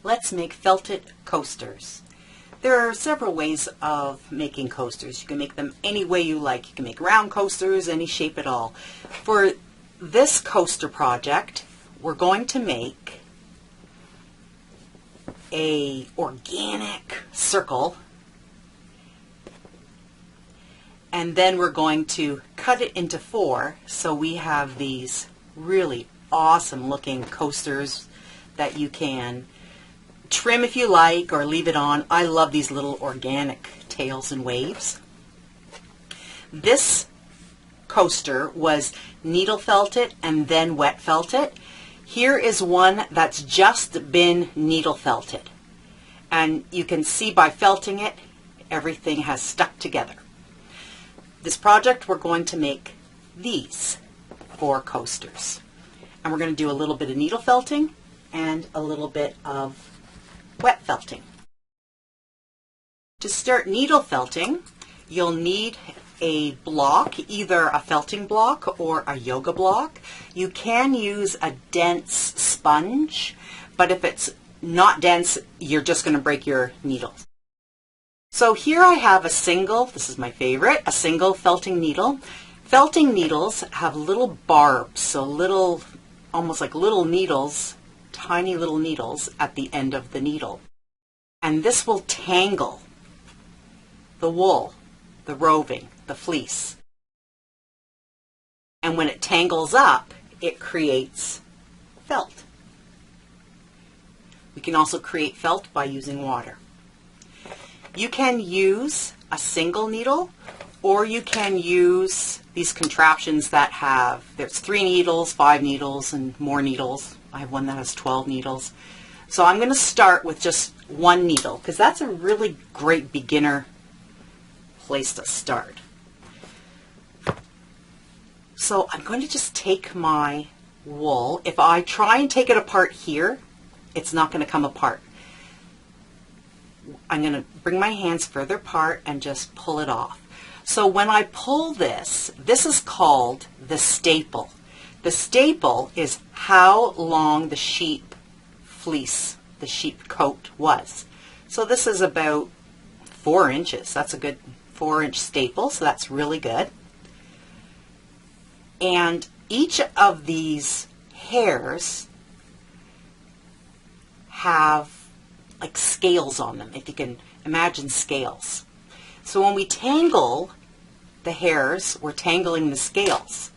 Let's make felted coasters. There are several ways of making coasters. You can make them any way you like. You can make round coasters, any shape at all. For this coaster project, we're going to make a organic circle, and then we're going to cut it into 4 so we have these really awesome looking coasters that you can trim if you like or leave it on. I love these little organic tails and waves. This coaster was needle felted and then wet felted. Here is one that's just been needle felted, and you can see by felting it everything has stuck together. This project we're going to make these 4 coasters, and we're going to do a little bit of needle felting and a little bit of wet felting. To start needle felting, you'll need a block, either a felting block or a yoga block. You can use a dense sponge, but if it's not dense, you're just going to break your needles. So here I have a single, this is my favorite, a single felting needle. Felting needles have little barbs, so little, almost like little needles, tiny little needles at the end of the needle. And this will tangle the wool, the roving, the fleece. And when it tangles up, it creates felt. We can also create felt by using water. You can use a single needle, or you can use these contraptions that have, there's 3 needles, 5 needles, and more needles. I have one that has 12 needles. So I'm going to start with just 1 needle, because that's a really great beginner place to start. So I'm going to just take my wool. If I try and take it apart here, it's not going to come apart. I'm going to bring my hands further apart and just pull it off. So when I pull this, this is called the staple. The staple is how long the sheep fleece, the sheep coat was. So this is about 4 inches. That's a good 4-inch staple, so that's really good. And each of these hairs have like scales on them, if you can imagine scales. So when we tangle the hairs, we're tangling the scales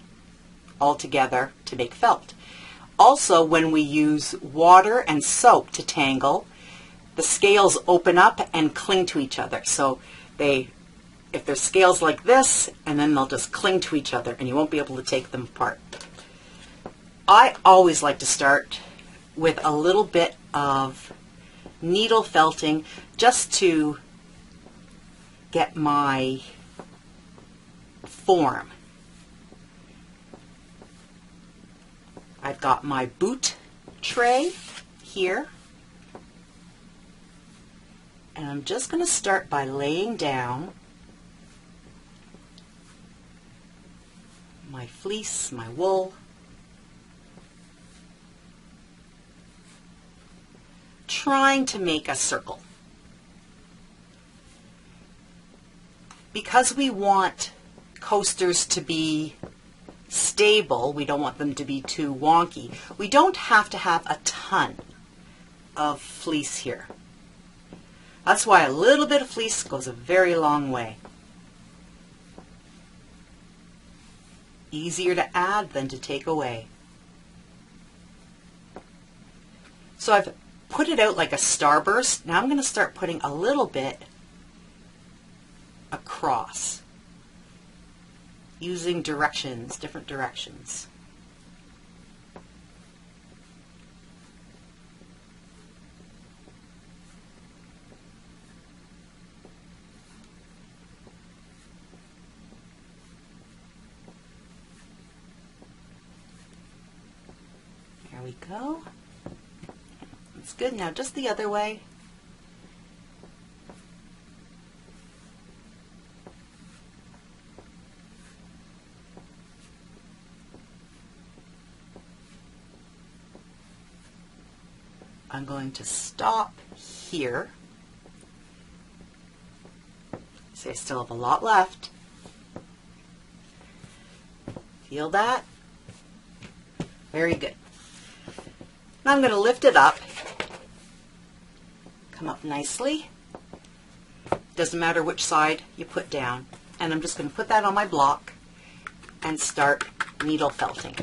all together to make felt. Also, when we use water and soap to tangle, the scales open up and cling to each other. So if there's scales like this, and then they'll just cling to each other and you won't be able to take them apart. I always like to start with a little bit of needle felting just to get my form. I've got my boot tray here, and I'm just going to start by laying down my fleece, my wool, trying to make a circle. Because we want coasters to be stable, we don't want them to be too wonky, we don't have to have a ton of fleece here. That's why a little bit of fleece goes a very long way. Easier to add than to take away. So I've put it out like a starburst. Now I'm going to start putting a little bit across, using directions, different directions. There we go. That's good. Now just the other way. I'm going to stop here. See, I still have a lot left. Feel that? Very good. Now I'm going to lift it up. Come up nicely. Doesn't matter which side you put down. And I'm just going to put that on my block and start needle felting.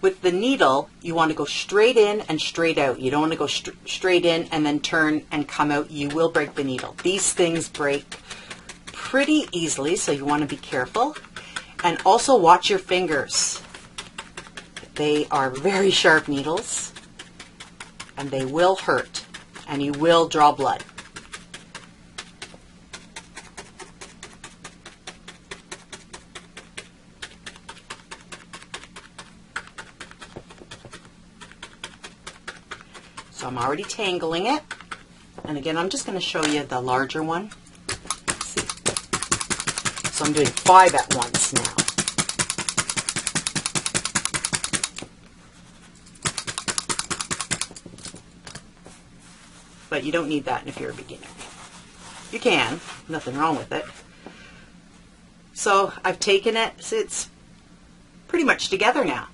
With the needle, you want to go straight in and straight out. You don't want to go straight in and then turn and come out. You will break the needle. These things break pretty easily, so you want to be careful. And also watch your fingers. They are very sharp needles, and they will hurt, and you will draw blood. So I'm already tangling it. And again, I'm just going to show you the larger one. Let's see. So I'm doing 5 at once now. But you don't need that if you're a beginner. You can, nothing wrong with it. So I've taken it, so it's pretty much together now.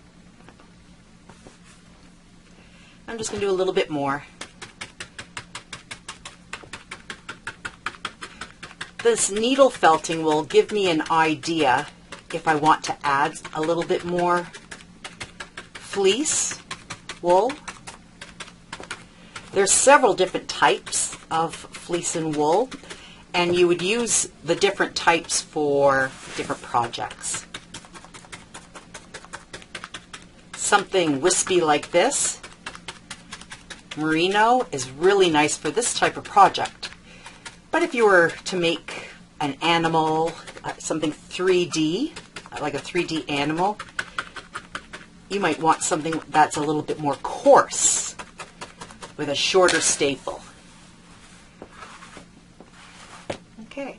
I'm just going to do a little bit more. This needle felting will give me an idea if I want to add a little bit more fleece, wool. There's several different types of fleece and wool, and you would use the different types for different projects. Something wispy like this, merino, is really nice for this type of project. But if you were to make an animal, something 3D, like a 3D animal, you might want something that's a little bit more coarse with a shorter staple. Okay.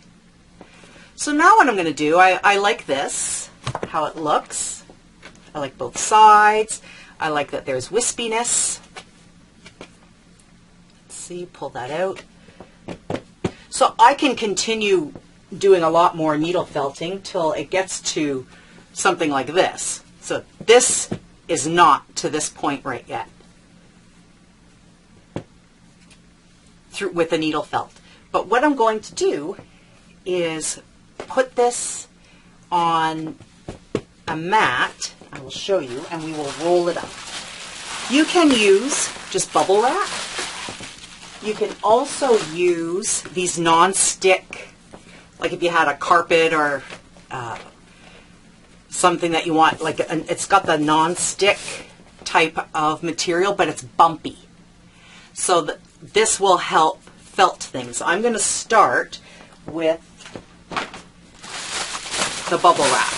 So now what I'm going to do, I like this, how it looks. I like both sides. I like that there's wispiness. See, pull that out. So I can continue doing a lot more needle felting till it gets to something like this. So this is not to this point right yet with the needle felt. But what I'm going to do is put this on a mat. I will show you, and we will roll it up. You can use just bubble wrap. You can also use these non-stick, like if you had a carpet or something that you want, like it's got the non-stick type of material, but it's bumpy. So this will help felt things. So I'm going to start with the bubble wrap.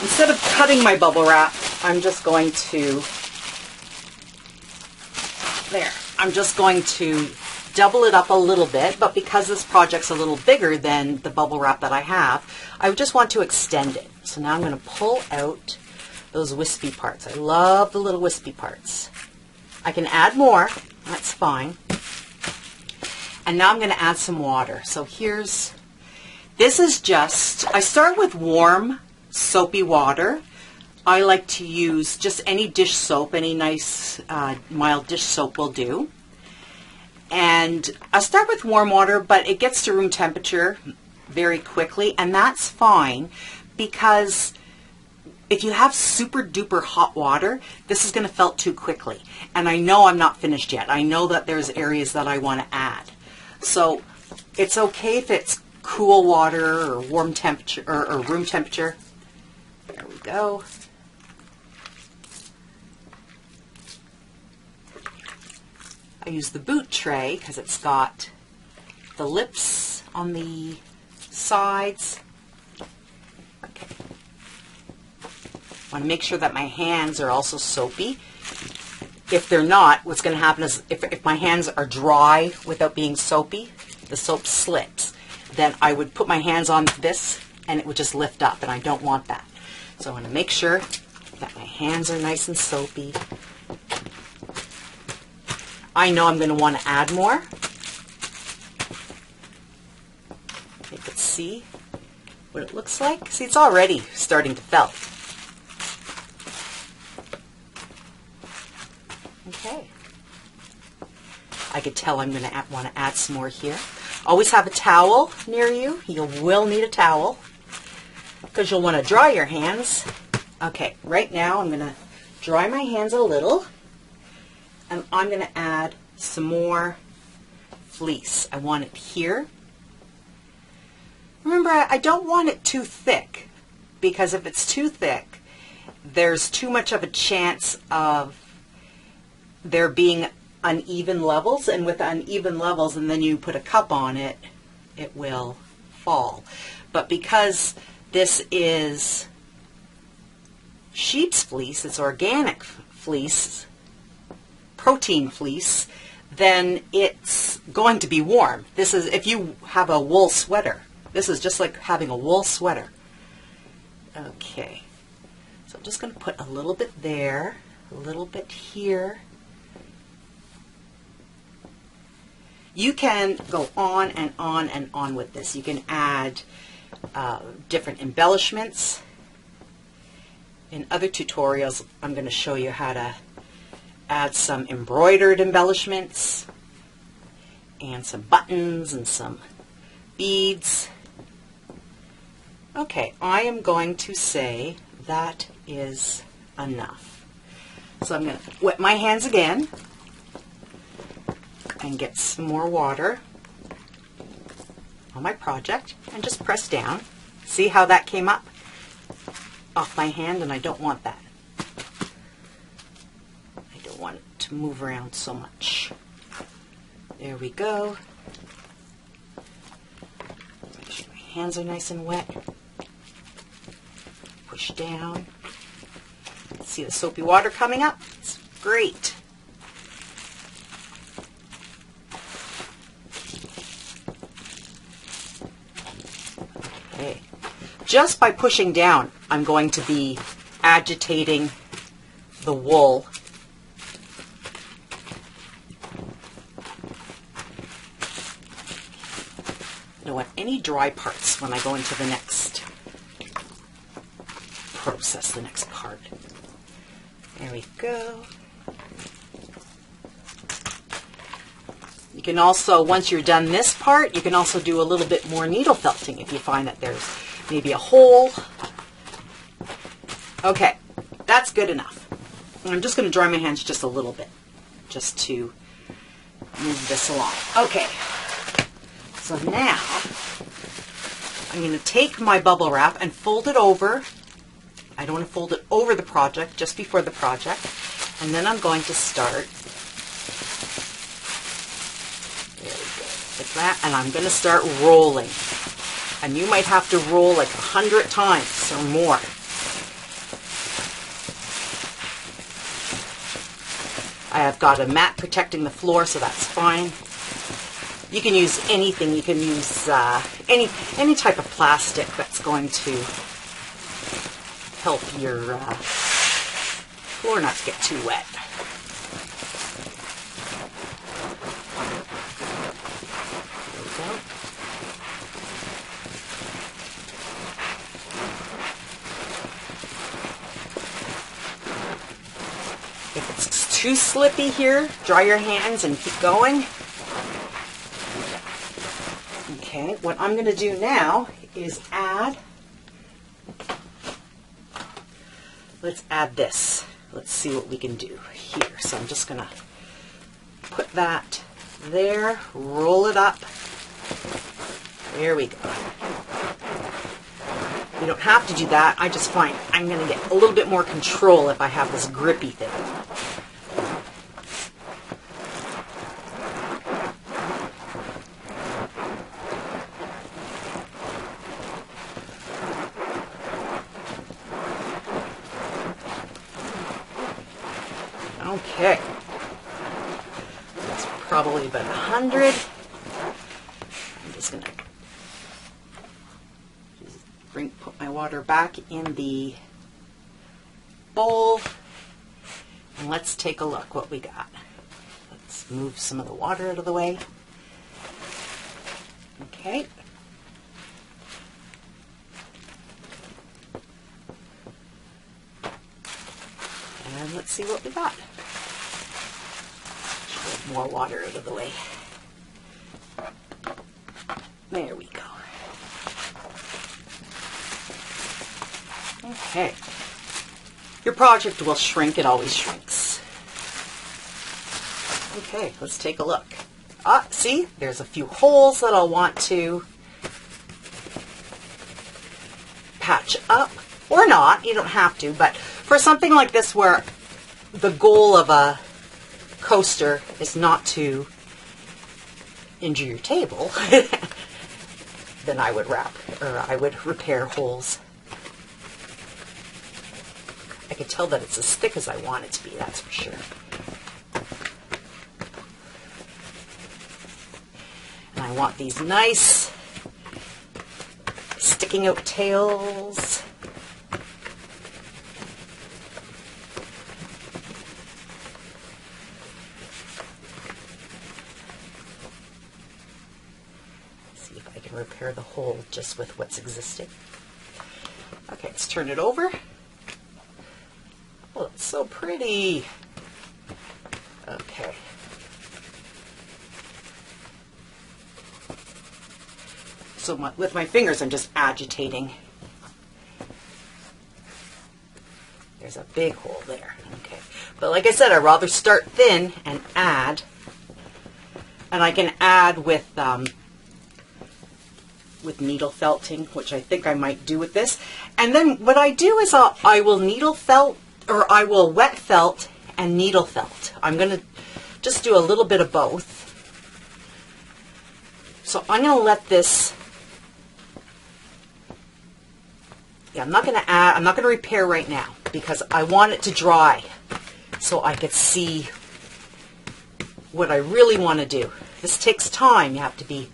Instead of cutting my bubble wrap, I'm just going to, I'm just going to double it up a little bit, but because this project's a little bigger than the bubble wrap that I have, I just want to extend it. So now I'm going to pull out those wispy parts. I love the little wispy parts. I can add more, that's fine. And now I'm going to add some water. So this is just, I start with warm, soapy water. I like to use just any dish soap, any nice mild dish soap will do. And I start with warm water, but it gets to room temperature very quickly, and that's fine because if you have super duper hot water, this is going to felt too quickly. And I know I'm not finished yet. I know that there's areas that I want to add. So it's okay if it's cool water or warm temperature or room temperature. There we go. I use the boot tray because it's got the lips on the sides. Okay. I want to make sure that my hands are also soapy. If they're not, what's going to happen is if my hands are dry without being soapy, the soap slips, then I would put my hands on this and it would just lift up, and I don't want that. So I want to make sure that my hands are nice and soapy. I know I'm going to want to add more. You can see what it looks like. See, it's already starting to felt. Okay. I could tell I'm going to want to add some more here. Always have a towel near you. You will need a towel because you'll want to dry your hands. Okay, right now I'm going to dry my hands a little, and I'm going to add some more fleece. I want it here. Remember, I don't want it too thick, because if it's too thick, there's too much of a chance of there being uneven levels, and with uneven levels, and then you put a cup on it, it will fall. But because this is sheep's fleece, it's organic fleece, protein fleece, then it's going to be warm. This is, if you have a wool sweater, this is just like having a wool sweater. Okay, so I'm just going to put a little bit there, a little bit here. You can go on and on and on with this. You can add different embellishments. In other tutorials, I'm going to show you how to add some embroidered embellishments and some buttons and some beads. Okay, I am going to say that is enough. So I'm going to wet my hands again and get some more water on my project and just press down. See how that came up off my hand, and I don't want that. I don't want it to move around so much. There we go. Make sure my hands are nice and wet. Push down. See the soapy water coming up? It's great. Okay. Just by pushing down, I'm going to be agitating the wool. I don't want any dry parts when I go into the next process, the next part. There we go. You can also, once you're done this part, you can also do a little bit more needle felting if you find that there's maybe a hole. Okay, that's good enough. I'm just going to dry my hands just a little bit, just to move this along. Okay, so now I'm going to take my bubble wrap and fold it over. I don't want to fold it over the project, just before the project. And then I'm going to start, there we go, like that, and I'm going to start rolling. And you might have to roll like 100 times or more. I have got a mat protecting the floor, so that's fine. You can use anything. You can use any type of plastic that's going to help your floor not to get too wet. There we go. If it's too slippy here, dry your hands and keep going. Okay, what I'm going to do now is let's add this. Let's see what we can do here. So I'm just going to put that there, roll it up. There we go. You don't have to do that. I just find I'm going to get a little bit more control if I have this grippy thing. Okay, that's probably about 100. I'm just going to put my water back in the bowl, and let's take a look what we got. Let's move some of the water out of the way. Okay. And let's see what we got. Get more water out of the way. There we go. Okay. Your project will shrink. It always shrinks. Okay, let's take a look. See, there's a few holes that I'll want to patch up, or not. You don't have to, but for something like this where the goal of a coaster is not to injure your table, then I would I would repair holes. I can tell that it's as thick as I want it to be, that's for sure. And I want these nice sticking out tails. See if I can repair the hole just with what's existing. Okay, let's turn it over. Oh, it's so pretty. Okay. So with my fingers, I'm just agitating. There's a big hole there. Okay. But like I said, I'd rather start thin and add. And I can add with needle felting, which I think I might do with this. And then what I do is I will needle felt, or I will wet felt and needle felt. I'm going to just do a little bit of both. So I'm going to let this, I'm not going to repair right now because I want it to dry so I could see what I really want to do. This takes time. You have to be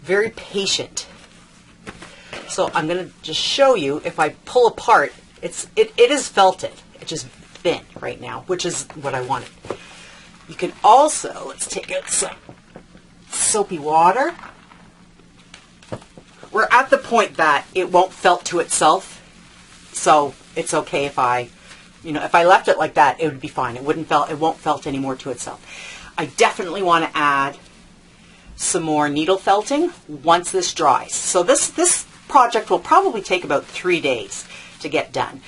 very patient. So I'm going to just show you, if I pull apart, it is felted. It's just thin right now, which is what I wanted. You can also, let's take out some soapy water. We're at the point that it won't felt to itself, so it's okay if if I left it like that, it would be fine. It won't felt anymore to itself. I definitely want to add some more needle felting once this dries. So this project will probably take about 3 days to get done.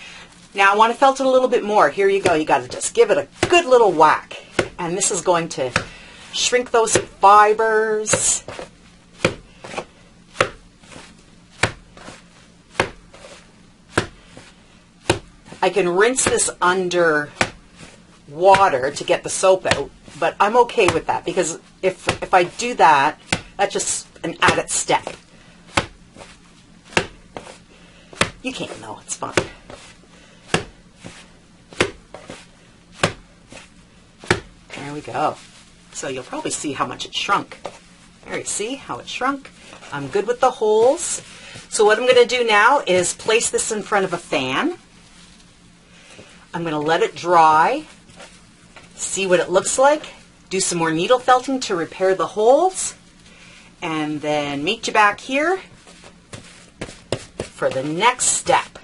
Now I want to felt it a little bit more. Here you go. You got to just give it a good little whack. And this is going to shrink those fibers. I can rinse this under water to get the soap out, but I'm okay with that because if I do that, that's just an added step. You can't know, it's fine. There we go. So you'll probably see how much it shrunk. There you see how it shrunk. I'm good with the holes. So what I'm going to do now is place this in front of a fan. I'm going to let it dry, see what it looks like, do some more needle felting to repair the holes, and then meet you back here for the next step.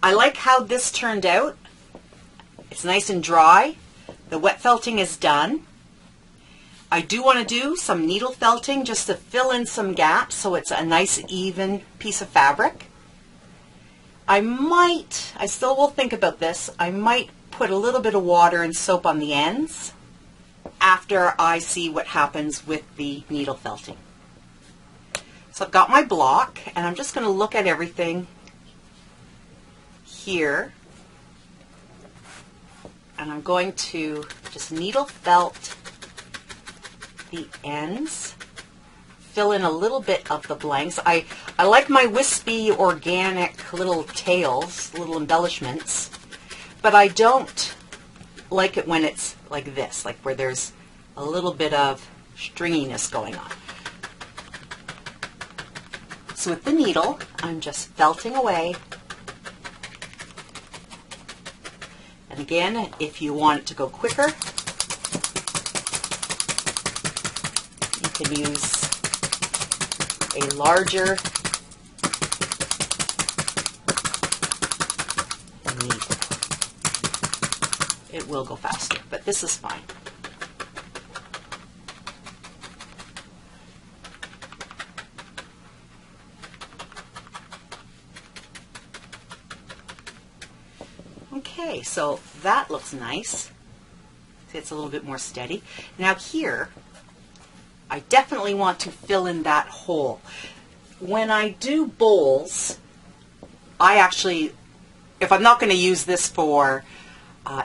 I like how this turned out. It's nice and dry. The wet felting is done. I do want to do some needle felting just to fill in some gaps so it's a nice even piece of fabric. I still will think about this, I might put a little bit of water and soap on the ends after I see what happens with the needle felting. So I've got my block and I'm just going to look at everything here and I'm going to just needle felt the ends, fill in a little bit of the blanks. I like my wispy organic little tails, little embellishments, but I don't like it when it's like this, like where there's a little bit of stringiness going on. So with the needle, I'm just felting away And again, if you want it to go quicker, you can use a larger needle. It will go faster, but this is fine. Okay, so that looks nice. See, it's a little bit more steady. Now here, I definitely want to fill in that hole. When I do bowls, I actually, if I'm not going to use this for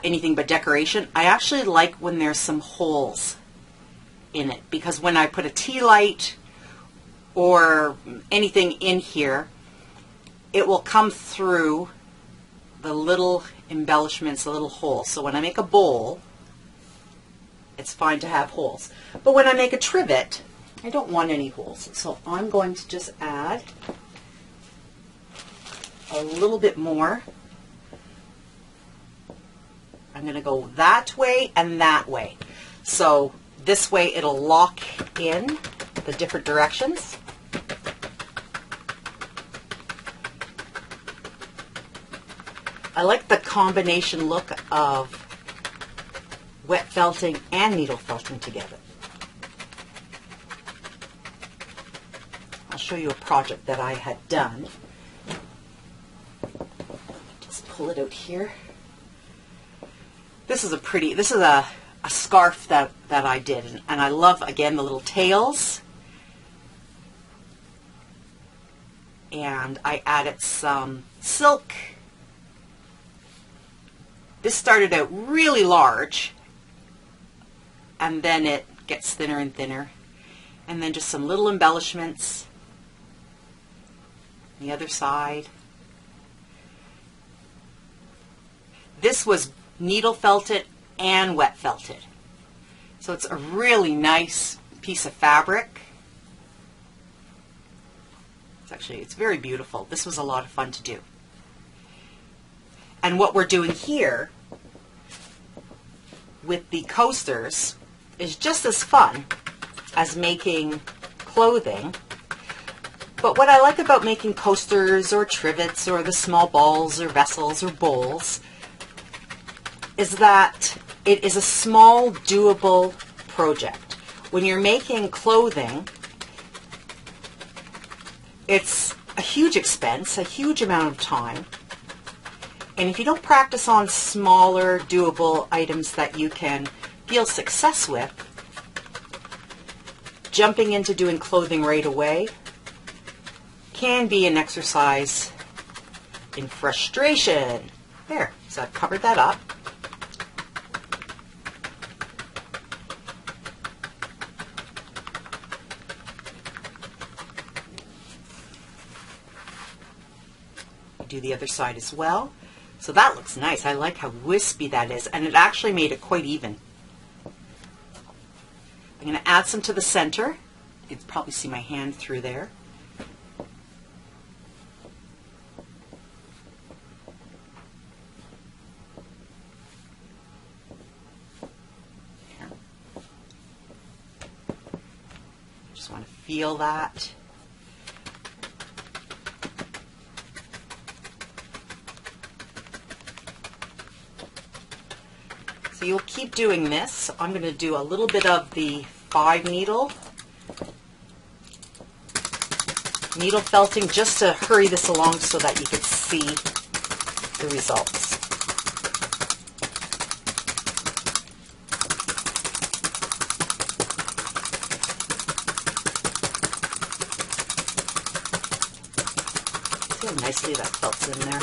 anything but decoration, I actually like when there's some holes in it, because when I put a tea light or anything in here, it will come through the little embellishments, the little holes. So when I make a bowl, it's fine to have holes. But when I make a trivet, I don't want any holes. So I'm going to just add a little bit more. I'm going to go that way and that way. So this way it'll lock in the different directions. I like the combination look of wet felting and needle felting together. I'll show you a project that I had done. Just pull it out here. This is a scarf that I did, and I love, again, the little tails. And I added some silk. This started out really large, and then it gets thinner and thinner. And then just some little embellishments on the other side. This was needle felted and wet felted. So it's a really nice piece of fabric. It's very beautiful. This was a lot of fun to do. And what we're doing here with the coasters is just as fun as making clothing. But what I like about making coasters or trivets or the small balls or vessels or bowls is that it is a small, doable project. When you're making clothing, it's a huge expense, a huge amount of time. And if you don't practice on smaller, doable items that you can feel success with, jumping into doing clothing right away can be an exercise in frustration. There, so I've covered that up. Do the other side as well. So that looks nice. I like how wispy that is, and it actually made it quite even. I'm going to add some to the center. You can probably see my hand through there. Here. Just want to feel that. So you'll keep doing this. I'm going to do a little bit of the 5 needle felting just to hurry this along so that you can see the results. See how nicely that felts in there.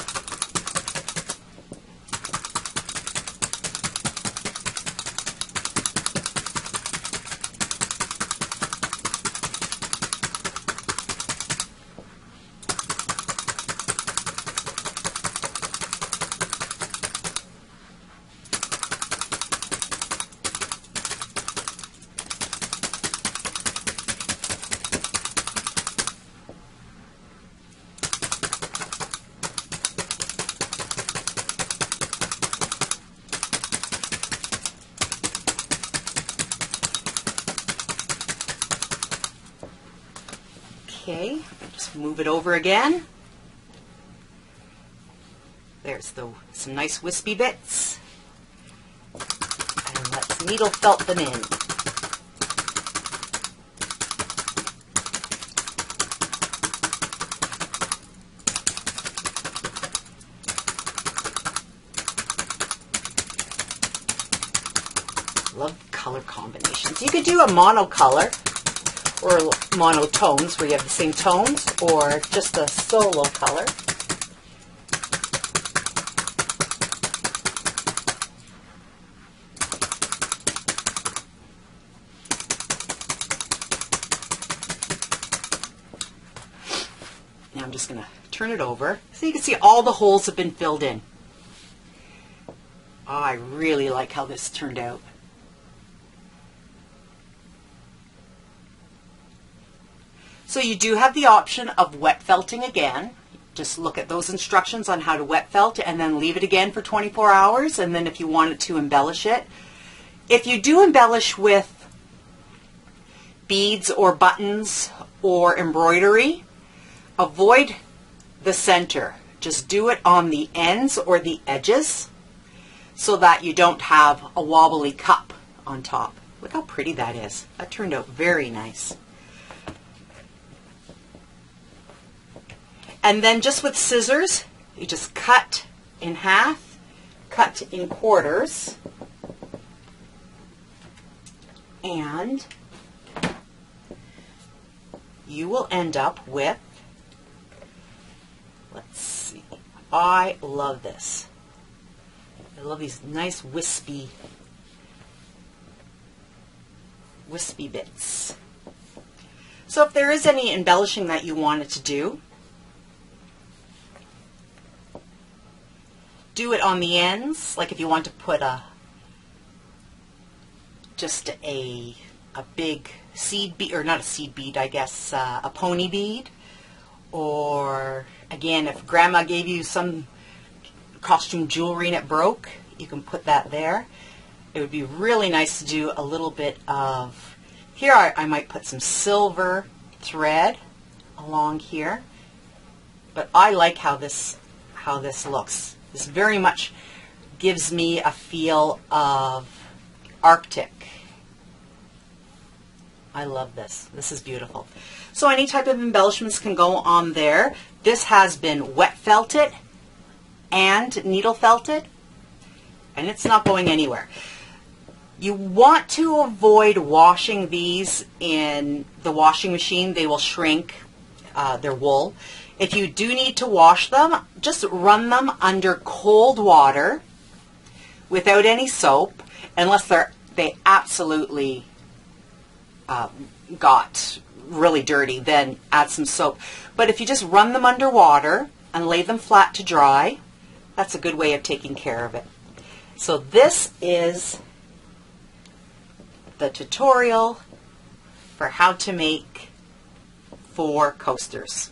Okay, just move it over again. There's some nice wispy bits. And let's needle felt them in. Love color combinations. You could do a monocolor or monotones where you have the same tones, or just a solo color. Now I'm just going to turn it over so you can see all the holes have been filled in. Oh, I really like how this turned out. So you do have the option of wet felting again. Just look at those instructions on how to wet felt and then leave it again for 24 hours, and then if you wanted to embellish it. If you do embellish with beads or buttons or embroidery, avoid the center. Just do it on the ends or the edges so that you don't have a wobbly cup on top. Look how pretty that is. That turned out very nice. And then just with scissors, you just cut in half, cut in quarters, and you will end up with, let's see, I love this. I love these nice wispy bits. So if there is any embellishing that you wanted to do it on the ends, like if you want to put just a big seed bead, or not a seed bead, I guess, a pony bead. Or again, if grandma gave you some costume jewelry and it broke, you can put that there. It would be really nice to do a little bit of, here I might put some silver thread along here, but I like how this looks. This very much gives me a feel of Arctic. I love this. This is beautiful. So any type of embellishments can go on there. This has been wet felted and needle felted, and it's not going anywhere. You want to avoid washing these in the washing machine. They will shrink their wool. If you do need to wash them, just run them under cold water without any soap, unless they absolutely got really dirty, then add some soap. But if you just run them under water and lay them flat to dry, that's a good way of taking care of it. So this is the tutorial for how to make 4 coasters.